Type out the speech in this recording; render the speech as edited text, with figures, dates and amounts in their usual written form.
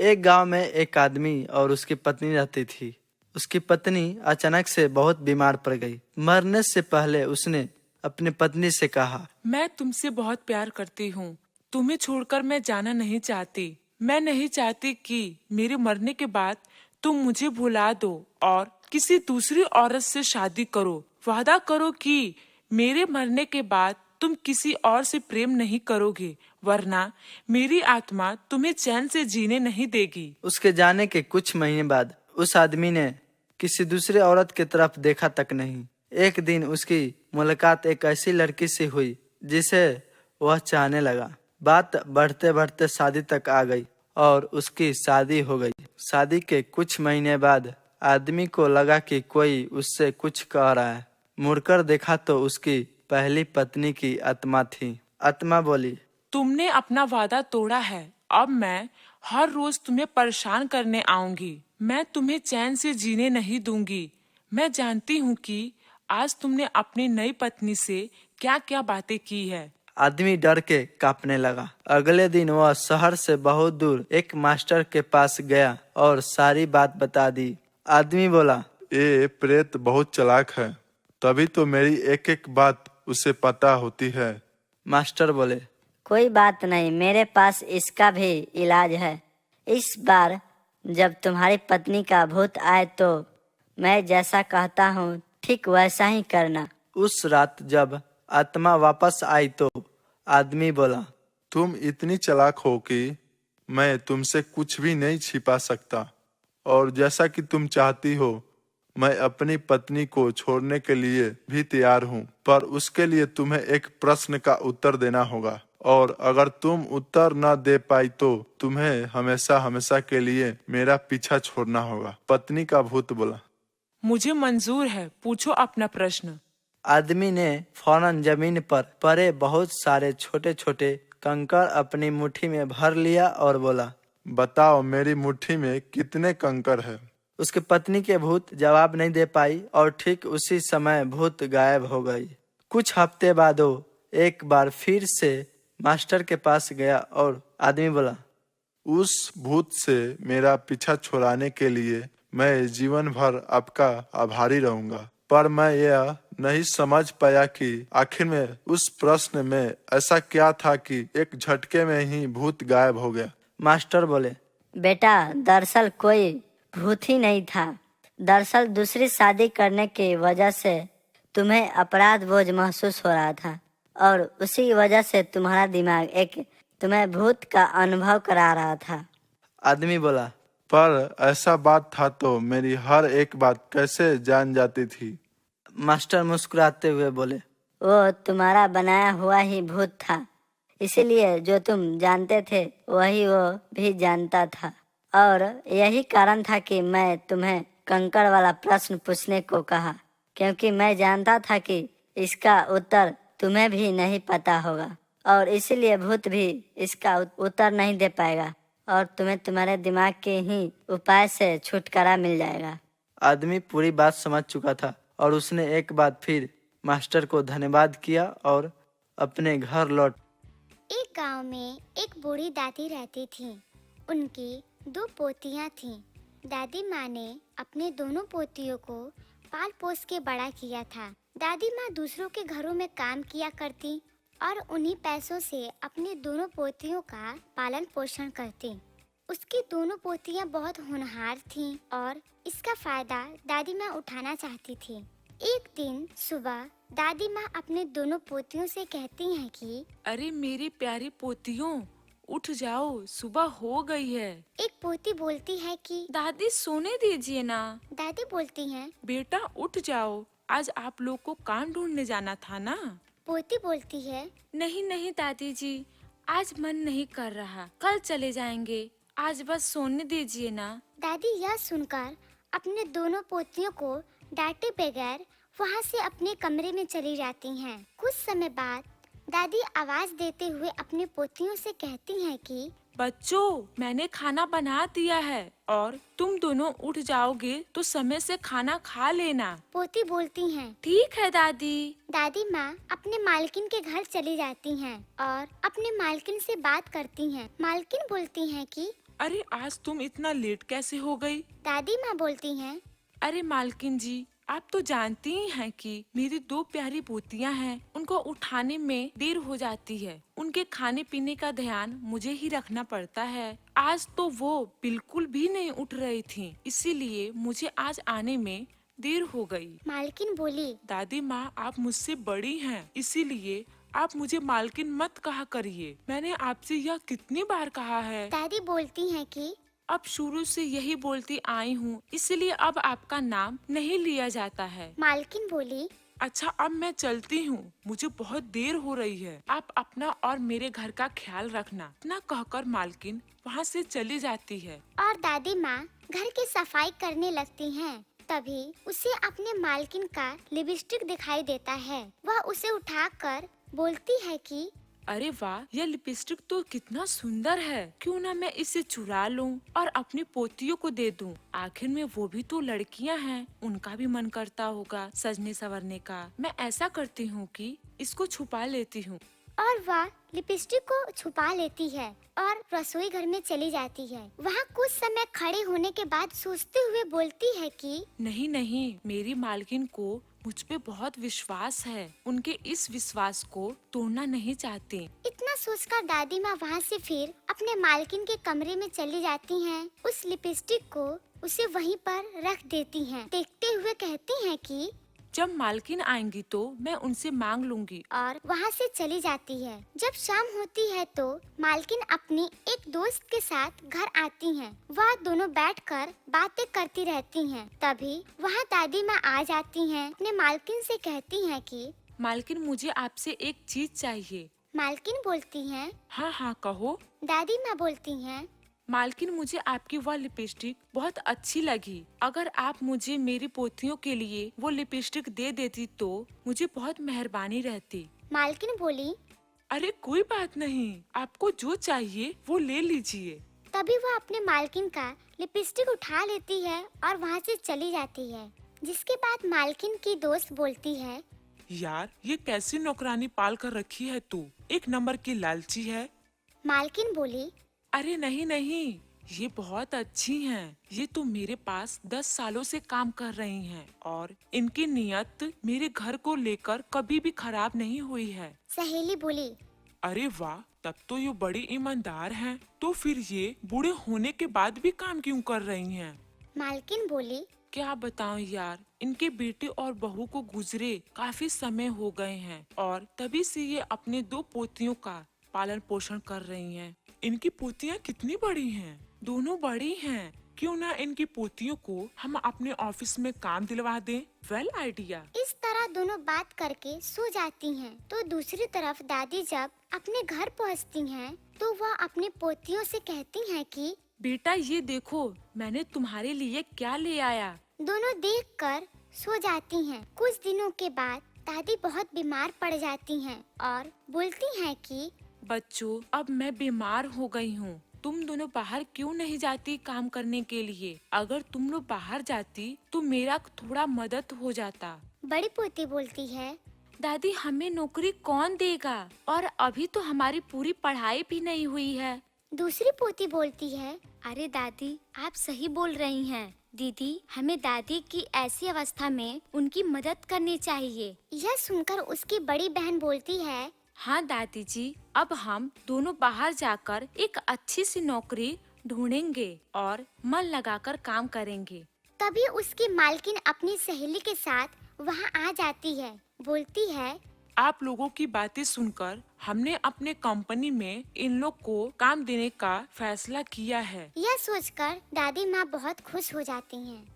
एक गांव में एक आदमी और उसकी पत्नी रहती थी। उसकी पत्नी अचानक से बहुत बीमार पड़ गई। मरने से पहले उसने अपनी पत्नी से कहा, मैं तुमसे बहुत प्यार करती हूँ। तुम्हें छोड़कर मैं जाना नहीं चाहती। मैं नहीं चाहती कि मेरे मरने के बाद तुम मुझे भुला दो और किसी दूसरी औरत से शादी करो। वादा करो कि मेरे मरने के बाद तुम किसी और से प्रेम नहीं करोगे, वरना मेरी आत्मा तुम्हें चैन से जीने नहीं देगी। उसके जाने के कुछ महीने बाद उस आदमी ने किसी दूसरे औरत की तरफ देखा तक नहीं। एक दिन उसकी मुलाकात एक ऐसी लड़की से हुई जिसे वह चाहने लगा। बात बढ़ते बढ़ते शादी तक आ गई और उसकी शादी हो गई। शादी के कुछ महीने बाद आदमी को लगा कि कोई उससे कुछ कह रहा है। मुड़कर देखा तो उसकी पहली पत्नी की आत्मा थी। आत्मा बोली, तुमने अपना वादा तोड़ा है। अब मैं हर रोज तुम्हें परेशान करने आऊंगी। मैं तुम्हें चैन से जीने नहीं दूंगी। मैं जानती हूँ कि आज तुमने अपनी नई पत्नी से क्या क्या बातें की है। आदमी डर के कांपने लगा। अगले दिन वह शहर से बहुत दूर एक मास्टर के पास गया और सारी बात बता दी। आदमी बोला, ये प्रेत बहुत चालाक है, तभी तो मेरी एक एक बात उसे पता होती है। मास्टर बोले, कोई बात नहीं, मेरे पास इसका भी इलाज है। इस बार जब तुम्हारी पत्नी का भूत आए तो मैं जैसा कहता हूँ ठीक वैसा ही करना। उस रात जब आत्मा वापस आई तो आदमी बोला, तुम इतनी चालाक हो कि मैं तुमसे कुछ भी नहीं छिपा सकता, और जैसा कि तुम चाहती हो मैं अपनी पत्नी को छोड़ने के लिए भी तैयार हूँ, पर उसके लिए तुम्हें एक प्रश्न का उत्तर देना होगा, और अगर तुम उत्तर न दे पाई तो तुम्हें हमेशा हमेशा के लिए मेरा पीछा छोड़ना होगा। पत्नी का भूत बोला, मुझे मंजूर है, पूछो अपना प्रश्न। आदमी ने फौरन जमीन पर पड़े बहुत सारे छोटे छोटे कंकड़ अपनी मुट्ठी में भर लिया और बोला, बताओ मेरी मुट्ठी में कितने कंकर है। उसकी पत्नी के भूत जवाब नहीं दे पाई और ठीक उसी समय भूत गायब हो गई। कुछ हफ्ते बाद वो एक बार फिर से मास्टर के पास गया और आदमी बोला, उस भूत से मेरा पीछा छुड़ाने के लिए मैं जीवन भर आपका आभारी रहूंगा, पर मैं यह नहीं समझ पाया कि आखिर में उस प्रश्न में ऐसा क्या था कि एक झटके में ही भूत गायब हो गया। मास्टर बोले, बेटा, दरअसल कोई भूत ही नहीं था। दरअसल दूसरी शादी करने की वजह से तुम्हें अपराध बोझ महसूस हो रहा था और उसी वजह से तुम्हारा दिमाग एक तुम्हें भूत का अनुभव करा रहा था। आदमी बोला, पर ऐसा बात था तो मेरी हर एक बात कैसे जान जाती थी। मास्टर मुस्कुराते हुए बोले, वो तुम्हारा बनाया हुआ ही भूत था, इसीलिए जो तुम जानते थे वही वो भी जानता था, और यही कारण था कि मैं तुम्हें कंकड़ वाला प्रश्न पूछने को कहा, क्योंकि मैं जानता था कि इसका उत्तर तुम्हें भी नहीं पता होगा और इसीलिए भूत भी इसका उत्तर नहीं दे पाएगा और तुम्हें तुम्हारे दिमाग के ही उपाय से छुटकारा मिल जाएगा। आदमी पूरी बात समझ चुका था और उसने एक बार फिर मास्टर को धन्यवाद किया और अपने घर लौट। एक गांव में एक बूढ़ी दादी रहती थी। उनकी 2 पोतियां थीं। दादी माँ ने अपने दोनों पोतियों को पाल पोस के बड़ा किया था। दादी माँ दूसरों के घरों में काम किया करती और उन्हीं पैसों से अपने दोनों पोतियों का पालन पोषण करती। उसकी दोनों पोतियां बहुत होनहार थीं और इसका फायदा दादी माँ उठाना चाहती थी। एक दिन सुबह दादी माँ अपने दोनों पोतियों से कहती हैं कि अरे मेरी प्यारी पोतियों, उठ जाओ, सुबह हो गई है। एक पोती बोलती है कि दादी सोने दीजिए ना। दादी बोलती हैं, बेटा उठ जाओ, आज आप लोग को काम ढूंढने जाना था ना। पोती बोलती है, नहीं नहीं दादी जी, आज मन नहीं कर रहा, कल चले जाएंगे, आज बस सोने दीजिए ना। दादी यह सुनकर अपने दोनों पोतियों को डांटे बगैर वहाँ से अपने कमरे में चली जाती हैं। कुछ समय बाद दादी आवाज देते हुए अपने पोतियों से कहती हैं कि बच्चों, मैंने खाना बना दिया है और तुम दोनों उठ जाओगे तो समय से खाना खा लेना। पोती बोलती हैं, ठीक है दादी। दादी माँ अपने मालकिन के घर चली जाती हैं और अपने मालकिन से बात करती हैं। मालकिन बोलती हैं कि अरे आज तुम इतना लेट कैसे हो गई? दादी माँ बोलती हैं। अरे मालकिन जी, आप तो जानती ही हैं कि मेरी 2 प्यारी पोतियां हैं। उनको उठाने में देर हो जाती है। उनके खाने पीने का ध्यान मुझे ही रखना पड़ता है। आज तो वो बिल्कुल भी नहीं उठ रही थीं, इसीलिए मुझे आज आने में देर हो गई। मालकिन बोली। दादी माँ, आप मुझसे बड़ी हैं, इसीलिए आप मुझे मालकिन मत कहा करिए। मैंने आपसे यह कितनी बार कहा है। दादी बोलती हैं कि अब शुरू से यही बोलती आई हूँ, इसलिए अब आपका नाम नहीं लिया जाता है। मालकिन बोली। अच्छा, अब मैं चलती हूँ, मुझे बहुत देर हो रही है। आप अपना और मेरे घर का ख्याल रखना। इतना कहकर मालकिन वहाँ से चली जाती है। और दादी माँ घर की सफाई करने लगती हैं। तभी उसे अपने मालकिन का लिपस्टिक दिखाई देता है। वह उसे उठाकर बोलती है कि अरे वाह, यह लिपस्टिक तो कितना सुंदर है। क्यों ना मैं इसे चुरा लूं और अपनी पोतियों को दे दूं। आखिर में वो भी तो लड़कियां हैं, उनका भी मन करता होगा सजने संवरने का। मैं ऐसा करती हूँ कि इसको छुपा लेती हूँ। और वह लिपस्टिक को छुपा लेती है और रसोई घर में चली जाती है। वहाँ कुछ समय खड़े होने के बाद सोचते हुए बोलती है कि नहीं नहीं, मेरी मालकिन को मुझ पे बहुत विश्वास है। उनके इस विश्वास को तोड़ना नहीं चाहती। इतना सोचकर दादी माँ वहाँ से फिर अपने मालकिन के कमरे में चली जाती हैं। उस लिपस्टिक को उसे वहीं पर रख देती हैं। देखते हुए कहती हैं कि जब मालकिन आएंगी तो मैं उनसे मांग लूंगी। और वहाँ से चली जाती है। जब शाम होती है तो मालकिन अपनी एक दोस्त के साथ घर आती हैं। वह दोनों बैठकर बातें करती रहती हैं। तभी वहाँ दादी माँ आ जाती हैं। अपने मालकिन से कहती हैं कि मालकिन, मुझे आपसे एक चीज चाहिए। मालकिन बोलती हैं। हाँ हाँ कहो। दादी माँ बोलती हैं। मालकिन, मुझे आपकी वह लिपस्टिक बहुत अच्छी लगी। अगर आप मुझे मेरी पोतियों के लिए वो लिपस्टिक दे देती तो मुझे बहुत मेहरबानी रहती। मालकिन बोली। अरे कोई बात नहीं, आपको जो चाहिए वो ले लीजिए। तभी वह अपने मालकिन का लिपस्टिक उठा लेती है और वहाँ से चली जाती है। जिसके बाद मालकिन की दोस्त बोलती है, यार, ये कैसी नौकरानी पाल कर रखी है तू? एक नंबर की लालची है। मालकिन बोली। अरे नहीं नहीं, ये बहुत अच्छी हैं। ये तो मेरे पास 10 सालों से काम कर रही हैं और इनकी नियत मेरे घर को लेकर कभी भी खराब नहीं हुई है। सहेली बोली। अरे वाह, तब तो ये बड़ी ईमानदार हैं। तो फिर ये बूढ़े होने के बाद भी काम क्यों कर रही हैं? मालकिन बोली। क्या बताऊं यार, इनके बेटे और बहू को गुजरे काफी समय हो गए हैं और तभी से ये अपने 2 पोतियों का पालन पोषण कर रही हैं। इनकी पोतियां कितनी बड़ी हैं? दोनों बड़ी हैं। क्यों ना इनकी पोतियों को हम अपने ऑफिस में काम दिलवा दें? Well idea. इस तरह दोनों बात करके सो जाती हैं। तो दूसरी तरफ दादी जब अपने घर पहुंचती हैं, तो वह अपने पोतियों से कहती हैं कि बेटा, ये देखो मैंने तुम्हारे लिए क्या ले आया। दोनों देखकर सो जाती हैं। कुछ दिनों के बाद दादी बहुत बीमार पड़ जाती हैं और बोलती हैं कि बच्चों, अब मैं बीमार हो गई हूँ। तुम दोनों बाहर क्यों नहीं जाती काम करने के लिए? अगर तुम लोग बाहर जाती तो मेरा थोड़ा मदद हो जाता। बड़ी पोती बोलती है, दादी, हमें नौकरी कौन देगा? और अभी तो हमारी पूरी पढ़ाई भी नहीं हुई है। दूसरी पोती बोलती है, अरे दादी, आप सही बोल रही हैं। दीदी, हमें दादी की ऐसी अवस्था में उनकी मदद करनी चाहिए। यह सुनकर उसकी बड़ी बहन बोलती है, हाँ दादी जी, अब हम दोनों बाहर जाकर एक अच्छी सी नौकरी ढूंढेंगे और मन लगाकर काम करेंगे। तभी उसकी मालकिन अपनी सहेली के साथ वहाँ आ जाती है। बोलती है, आप लोगों की बातें सुनकर हमने अपने कंपनी में इन लोग को काम देने का फैसला किया है। यह सोचकर दादी माँ बहुत खुश हो जाती हैं।